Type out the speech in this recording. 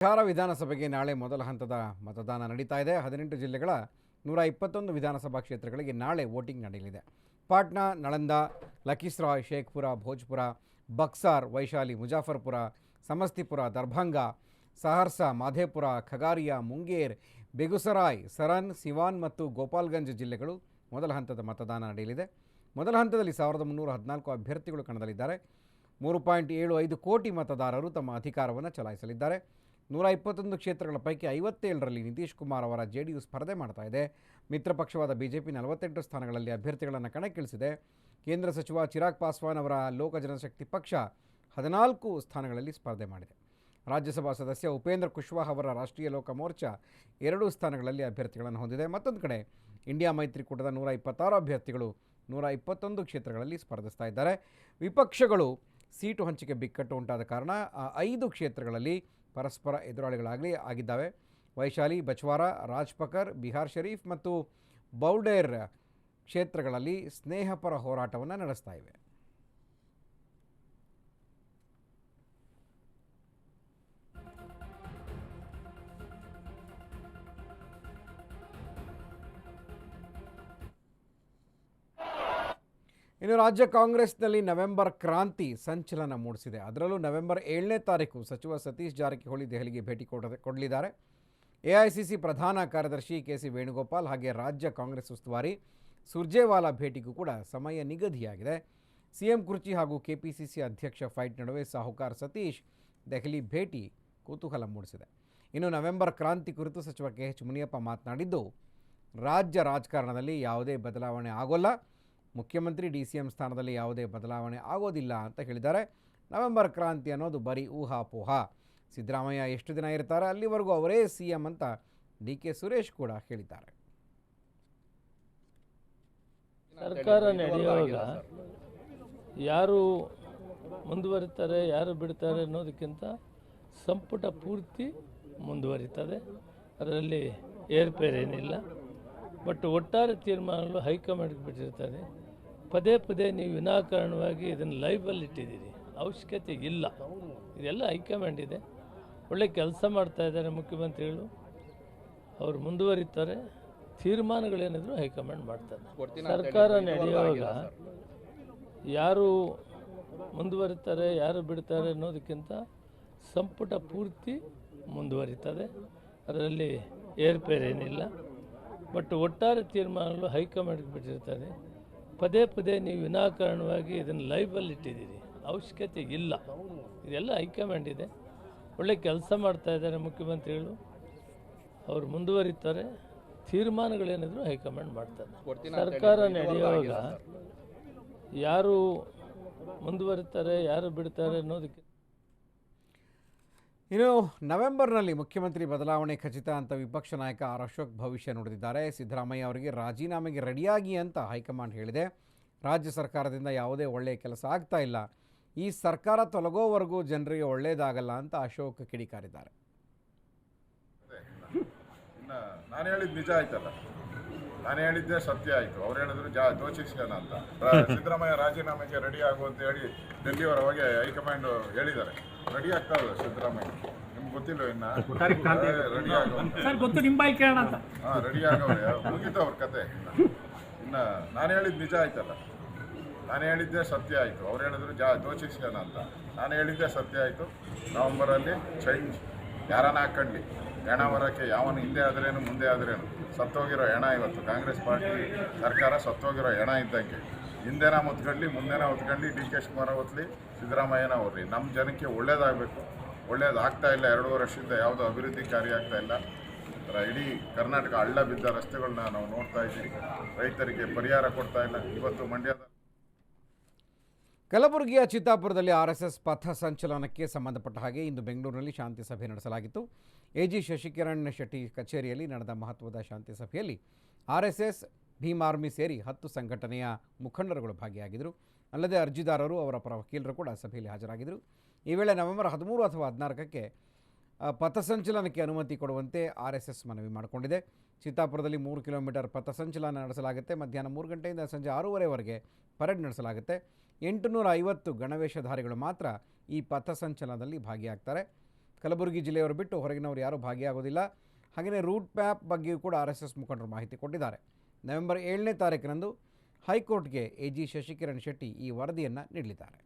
ಬಿಹಾರ ವಿಧಾನಸಭೆಗೆ ನಾಳೆ ಮೊದಲ ಹಂತದ ಮತದಾನ ನಡೀತಾ ಇದೆ. 18 ಜಿಲ್ಲೆಗಳ 121 ವಿಧಾನಸಭಾ ಕ್ಷೇತ್ರಗಳಿಗೆ ನಾಳೆ ವೋಟಿಂಗ್ ನಡೆಯಲಿದೆ. ಪಾಟ್ನಾ, ನಳಂದ, ಲಖೀಸರಾಯ್, ಶೇಖ್ಪುರ, ಭೋಜ್ಪುರ, ಬಕ್ಸಾರ್, ವೈಶಾಲಿ, ಮುಜಾಫರ್ಪುರ, ಸಮಸ್ತಿಪುರ, ದರ್ಭಂಗ, ಸಹರ್ಸಾ, ಮಾಧೇಪುರ, ಖಗಾರಿಯಾ, ಮುಂಗೇರ್, ಬೆಗುಸರಾಯ್, ಸರನ್, ಸಿವಾನ್ ಮತ್ತು ಗೋಪಾಲ್ಗಂಜ್ ಜಿಲ್ಲೆಗಳು ಮೊದಲ ಹಂತದ ಮತದಾನ ನಡೆಯಲಿದೆ. ಮೊದಲ ಹಂತದಲ್ಲಿ 1314 ಅಭ್ಯರ್ಥಿಗಳು ಕಣದಲ್ಲಿದ್ದಾರೆ. 3.75 ಕೋಟಿ ಮತದಾರರು ತಮ್ಮ ಅಧಿಕಾರವನ್ನು ಚಲಾಯಿಸಲಿದ್ದಾರೆ. 121 ಕ್ಷೇತ್ರಗಳ ಪೈಕಿ 57ರಲ್ಲಿ ನಿತೀಶ್ ಕುಮಾರ್ ಅವರ ಜೆಡಿಯು ಸ್ಪರ್ಧೆ ಮಾಡ್ತಾ ಇದೆ. ಮಿತ್ರ ಪಕ್ಷವಾದ ಬಿಜೆಪಿ 48 ಸ್ಥಾನಗಳಲ್ಲಿ ಅಭ್ಯರ್ಥಿಗಳನ್ನು ಕಣಕ್ಕಿಳಿಸಿದೆ. ಕೇಂದ್ರ ಸಚಿವ ಚಿರಾಗ್ ಪಾಸ್ವಾನ್ ಅವರ ಲೋಕ ಜನಶಕ್ತಿ ಪಕ್ಷ 14 ಸ್ಥಾನಗಳಲ್ಲಿ ಸ್ಪರ್ಧೆ ಮಾಡಿದೆ. ರಾಜ್ಯಸಭಾ ಸದಸ್ಯ ಉಪೇಂದ್ರ ಕುಶ್ವಾಹ್ ಅವರ ರಾಷ್ಟ್ರೀಯ ಲೋಕ ಮೋರ್ಚಾ 2 ಸ್ಥಾನಗಳಲ್ಲಿ ಅಭ್ಯರ್ಥಿಗಳನ್ನು ಹೊಂದಿದೆ. ಮತ್ತೊಂದು ಕಡೆ ಇಂಡಿಯಾ ಮೈತ್ರಿಕೂಟದ 126 ಅಭ್ಯರ್ಥಿಗಳು 121 ಕ್ಷೇತ್ರಗಳಲ್ಲಿ ಸ್ಪರ್ಧಿಸ್ತಾ ಇದ್ದಾರೆ. ವಿಪಕ್ಷಗಳು ಸೀಟು ಹಂಚಿಕೆ ಬಿಕ್ಕಟ್ಟು ಉಂಟಾದ ಕಾರಣ 5 ಕ್ಷೇತ್ರಗಳಲ್ಲಿ ಪರಸ್ಪರ ಎದುರಾಳಿಗಳಾಗಿದ್ದಾವೆ. ವೈಶಾಲಿ, ಬಚ್ವಾರ, ರಾಜ್ಪಕರ್, ಬಿಹಾರ್ ಶರೀಫ್ ಮತ್ತು ಬೌಡೇರ್ ಕ್ಷೇತ್ರಗಳಲ್ಲಿ ಸ್ನೇಹಪರ ಹೋರಾಟವನ್ನು ನಡೆಸ್ತಾ ಇವೆ. ಇನ್ನು ರಾಜ್ಯ ಕಾಂಗ್ರೆಸ್ನಲ್ಲಿ ನವೆಂಬರ್ ಕ್ರಾಂತಿ ಸಂಚಲನ ಮೂಡಿಸಿದೆ. ಅದರಲ್ಲೂ ನವೆಂಬರ್ 7ನೇ ತಾರೀಕು ಸಚಿವ ಸತೀಶ್ ಜಾರಕಿಹೊಳಿ ದೆಹಲಿಗೆ ಭೇಟಿ ಕೊಡಲಿದ್ದಾರೆ. ಎಐಸಿಸಿ ಪ್ರಧಾನ ಕಾರ್ಯದರ್ಶಿ ಕೆಸಿ ವೇಣುಗೋಪಾಲ್ ಹಾಗೆ ರಾಜ್ಯ ಕಾಂಗ್ರೆಸ್ ಉಸ್ತುವಾರಿ ಸುರ್ಜೇವಾಲಾ ಭೇಟಿಗೂ ಕೂಡ ಸಮಯ ನಿಗದಿಯಾಗಿದೆ. ಸಿಎಂ ಕುರ್ಚಿ ಹಾಗೂ ಕೆಪಿಸಿಸಿ ಅಧ್ಯಕ್ಷ ಫೈಟ್ ನಡುವೆ ಸಾಹುಕಾರ್ ಸತೀಶ್ ದೆಹಲಿ ಭೇಟಿ ಕುತೂಹಲ ಮೂಡಿಸಿದೆ. ಇನ್ನು ನವೆಂಬರ್ ಕ್ರಾಂತಿ ಕುರಿತು ಸಚಿವ ಕೆಎಚ್ ಮುನಿಯಪ್ಪ ಮಾತನಾಡಿದ್ದು, ರಾಜ್ಯ ರಾಜಕಾರಣದಲ್ಲಿ ಯಾವುದೇ ಬದಲಾವಣೆ ಆಗೋಲ್ಲ, ಮುಖ್ಯಮಂತ್ರಿ ಡಿಸಿಎಂ ಸ್ಥಾನದಲ್ಲಿ ಯಾವುದೇ ಬದಲಾವಣೆ ಆಗೋದಿಲ್ಲ ಅಂತ ಹೇಳಿದ್ದಾರೆ. ನವೆಂಬರ್ ಕ್ರಾಂತಿ ಅನ್ನೋದು ಬರೀ ಊಹಾಪೋಹ. ಸಿದ್ದರಾಮಯ್ಯ ಎಷ್ಟು ದಿನ ಇರ್ತಾರೆ ಅಲ್ಲಿವರೆಗೂ ಅವರೇ ಸಿಎಂ ಅಂತ ಡಿಕೆ ಸುರೇಶ್ ಕೂಡ ಹೇಳಿದ್ದಾರೆ. ಸರ್ಕಾರ ನಡೆಯುವಾಗ ಯಾರು ಮುಂದುವರಿತಾರೆ ಯಾರು ಬಿಡ್ತಾರೆ ಅನ್ನೋದಕ್ಕಿಂತ ಸಂಪುಟ ಪೂರ್ತಿ ಮುಂದುವರಿತದೆ. ಅದರಲ್ಲಿ ಏರ್ಪೇರೇನಿಲ್ಲ. ಬಟ್ ಒಟ್ಟಾರೆ ತೀರ್ಮಾನಗಳು ಹೈಕಮಾಂಡ್ಗೆ ಬಿಟ್ಟಿರ್ತದೆ. ಪದೇ ಪದೇ ನೀವು ವಿನಾಕಾರಣವಾಗಿ ಇದನ್ನು ಲೈವಲ್ಲಿ ಇಟ್ಟಿದ್ದೀರಿ, ಅವಶ್ಯಕತೆ ಇಲ್ಲ. ಇದೆಲ್ಲ ಹೈಕಮಾಂಡ್ ಇದೆ. ಒಳ್ಳೆ ಕೆಲಸ ಮಾಡ್ತಾ ಇದ್ದಾರೆ ಮುಖ್ಯಮಂತ್ರಿಗಳು. ಅವರು ಮುಂದುವರಿತಾರೆ. ತೀರ್ಮಾನಗಳೇನಿದ್ರು ಹೈಕಮಾಂಡ್ ಮಾಡ್ತಾರೆ. ಸರ್ಕಾರ ನಡೆಯುವಾಗ ಯಾರು ಮುಂದುವರಿತಾರೆ ಯಾರು ಬಿಡ್ತಾರೆ ಅನ್ನೋದಕ್ಕಿಂತ ಸಂಪುಟ ಪೂರ್ತಿ ಮುಂದುವರಿತದೆ. ಅದರಲ್ಲಿ ಏರ್ಪೇರೇನಿಲ್ಲ. ಬಟ್ ಒಟ್ಟಾರೆ ತೀರ್ಮಾನಗಳು ಹೈಕಮಾಂಡ್ಗೆ ಬಿಟ್ಟಿರ್ತದೆ. ಪದೇ ಪದೇ ನೀವು ವಿನಾಕಾರಣವಾಗಿ ಇದನ್ನು ಲೈವಲ್ಲಿ ಇಟ್ಟಿದ್ದೀರಿ, ಅವಶ್ಯಕತೆ ಇಲ್ಲ. ಇದೆಲ್ಲ ಹೈಕಮಾಂಡ್ ಇದೆ. ಒಳ್ಳೆ ಕೆಲಸ ಮಾಡ್ತಾ ಇದ್ದಾರೆ ಮುಖ್ಯಮಂತ್ರಿಗಳು. ಅವರು ಮುಂದುವರಿತಾರೆ. ತೀರ್ಮಾನಗಳೇನಿದ್ರು ಹೈಕಮಾಂಡ್ ಮಾಡ್ತಾರೆ. ಸರ್ಕಾರ ನಡೆಯುವಾಗ ಯಾರು ಮುಂದುವರಿತಾರೆ ಯಾರು ಬಿಡ್ತಾರೆ ಅನ್ನೋದಕ್ಕೆ. ಇನ್ನು ನವೆಂಬರ್ನಲ್ಲಿ ಮುಖ್ಯಮಂತ್ರಿ ಬದಲಾವಣೆ ಖಚಿತ ಅಂತ ವಿಪಕ್ಷ ನಾಯಕ ಆರ್ ಅಶೋಕ್ ಭವಿಷ್ಯ ನುಡಿದಿದ್ದಾರೆ. ಸಿದ್ದರಾಮಯ್ಯ ಅವರಿಗೆ ರಾಜೀನಾಮೆಗೆ ರೆಡಿಯಾಗಿ ಅಂತ ಹೈಕಮಾಂಡ್ ಹೇಳಿದೆ. ರಾಜ್ಯ ಸರ್ಕಾರದಿಂದ ಯಾವುದೇ ಒಳ್ಳೆಯ ಕೆಲಸ ಆಗ್ತಾ ಇಲ್ಲ, ಈ ಸರ್ಕಾರ ತೊಲಗೋವರೆಗೂ ಜನರಿಗೆ ಒಳ್ಳೆಯದಾಗಲ್ಲ ಅಂತ ಅಶೋಕ್ ಕಿಡಿಕಾರಿದ್ದಾರೆ. ನಾನು ಹೇಳಿದ್ದು ನಿಜ ಆಯ್ತಲ್ಲ, ನಾನು ಹೇಳಿದ್ದೆ ಸತ್ಯ ಆಯಿತು. ಅವ್ರು ಹೇಳಿದ್ರು ದೋಷಿಸ್ಕೋಣ ಅಂತ. ಸಿದ್ದರಾಮಯ್ಯ ರಾಜೀನಾಮೆಗೆ ರೆಡಿ ಆಗು ಅಂತ ಹೇಳಿ ಡೆಲ್ಲಿವರೆಗೆ ಹೈಕಮಾಂಡ್ ಹೇಳಿದ್ದಾರೆ. ರೆಡಿ ಆಗ್ತಾವಲ್ಲ ಸಿದ್ದರಾಮಯ್ಯ, ನಿಮ್ಗೆ ಗೊತ್ತಿಲ್ಲ ಇನ್ನ ರೆಡಿ ರೆಡಿ ಆಗವ್ರೆ, ಮುಗಿತು ಅವ್ರ ಕತೆ. ಇನ್ನು ನಾನು ಹೇಳಿದ್ದು ನಿಜ ಆಯ್ತಲ್ಲ, ನಾನು ಹೇಳಿದ್ದೆ ಸತ್ಯ ಆಯಿತು. ಅವ್ರು ಹೇಳಿದ್ರು ದೋಷಿಸ್ಕೋಣ ಅಂತ. ನಾನು ಹೇಳಿದ್ದೆ ಸತ್ಯ ಆಯಿತು. ನವಂಬರಲ್ಲಿ ಚೇಂಜ್ ಯಾರನ್ನ ಹಾಕ್ಕೊಳ್ಳಿ, ಹೆಣ ಹೊರಕ್ಕೆ ಯಾವನು ಹಿಂದೆ ಆದ್ರೇನು ಮುಂದೆ ಆದ್ರೇನು ಸತ್ತೋಗಿರೋ ಹೆಣ. ಇವತ್ತು ಕಾಂಗ್ರೆಸ್ ಪಾರ್ಟಿ ಸರ್ಕಾರ ಸತ್ತೋಗಿರೋ ಹೆಣ ಇದ್ದಂಗೆ. ಹಿಂದೆನ ಹೊತ್ಕೊಳ್ಳಿ ಮುಂದೆನ ಹೊತ್ಕೊಂಡು ಡಿ ಕೆ ಶಿವಕುಮಾರ್ ಹೊತ್ಲಿ ಸಿದ್ದರಾಮಯ್ಯನ ಹೊರ್ರಿ. ನಮ್ಮ ಜನಕ್ಕೆ ಒಳ್ಳೇದಾಗಬೇಕು, ಒಳ್ಳೇದಾಗ್ತಾ ಇಲ್ಲ. 2 ವರ್ಷದಿಂದ ಯಾವುದೋ ಅಭಿವೃದ್ಧಿ ಕಾರ್ಯ ಆಗ್ತಾ ಇಲ್ಲ. ಇಡೀ ಕರ್ನಾಟಕ ಹಳ್ಳ ಬಿದ್ದ ರಸ್ತೆಗಳನ್ನ ನಾವು ನೋಡ್ತಾ ಇದ್ದೀವಿ. ರೈತರಿಗೆ ಪರಿಹಾರ ಕೊಡ್ತಾ ಇಲ್ಲ. ಇವತ್ತು ಮಂಡ್ಯದ ಕಲಬುರಗಿಯ ಚಿತ್ತಾಪುರದಲ್ಲಿ RSS ಪಥ ಸಂಚಲನಕ್ಕೆ ಸಂಬಂಧಪಟ್ಟ ಹಾಗೆ ಇಂದು ಬೆಂಗಳೂರಿನಲ್ಲಿ ಶಾಂತಿ ಸಭೆ ನಡೆಸಲಾಗಿತ್ತು. ಎಜಿ ಶಶಿಕಿರಣ್ ಶೆಟ್ಟಿ ಕಚೇರಿಯಲ್ಲಿ ನಡೆದ ಮಹತ್ವದ ಶಾಂತಿ ಸಭೆಯಲ್ಲಿ RSS, ಭೀಮ್ ಆರ್ಮಿ ಸೇರಿ 10 ಸಂಘಟನೆಯ ಮುಖಂಡರುಗಳು ಭಾಗಿಯಾಗಿದ್ದರು. ಅಲ್ಲದೆ ಅರ್ಜಿದಾರರು, ಅವರ ಪರ ವಕೀಲರು ಕೂಡ ಸಭೆಯಲ್ಲಿ ಹಾಜರಾಗಿದ್ದರು. ಈ ವೇಳೆ ನವೆಂಬರ್ 13 ಅಥವಾ 14ಕ್ಕೆ ಪಥಸಂಚಲನಕ್ಕೆ ಅನುಮತಿ ಕೊಡುವಂತೆ RSS ಮನವಿ ಮಾಡಿಕೊಂಡಿದೆ. ಚಿತ್ತಾಪುರದಲ್ಲಿ 3 ಕಿಲೋಮೀಟರ್ ಪಥಸಂಚಲನ ನಡೆಸಲಾಗುತ್ತೆ. ಮಧ್ಯಾಹ್ನ 3 ಗಂಟೆಯಿಂದ ಸಂಜೆ 6:30ವರೆಗೆ ಪರೇಡ್ ನಡೆಸಲಾಗುತ್ತೆ. 850 ಗಣವೇಷಧಾರಿಗಳು ಮಾತ್ರ ಈ ಪಥಸಂಚಲನದಲ್ಲಿ ಭಾಗಿಯಾಗ್ತಾರೆ. ಕಲಬುರಗಿ ಜಿಲ್ಲೆಯವರು ಬಿಟ್ಟು ಹೊರಗಿನವರು ಯಾರೂ ಭಾಗಿಯಾಗೋದಿಲ್ಲ. ಹಾಗೆಯೇ ರೂಟ್ ಮ್ಯಾಪ್ ಬಗ್ಗೆಯೂ ಕೂಡ RSS ಮುಖಂಡರು ಮಾಹಿತಿ ಕೊಟ್ಟಿದ್ದಾರೆ. ನವೆಂಬರ್ 7ನೇ ತಾರೀಕಿನಂದು ಹೈಕೋರ್ಟ್ಗೆ AG ಶಶಿಕಿರಣ್ ಶೆಟ್ಟಿ ಈ ವರದಿಯನ್ನು ನೀಡಲಿದ್ದಾರೆ.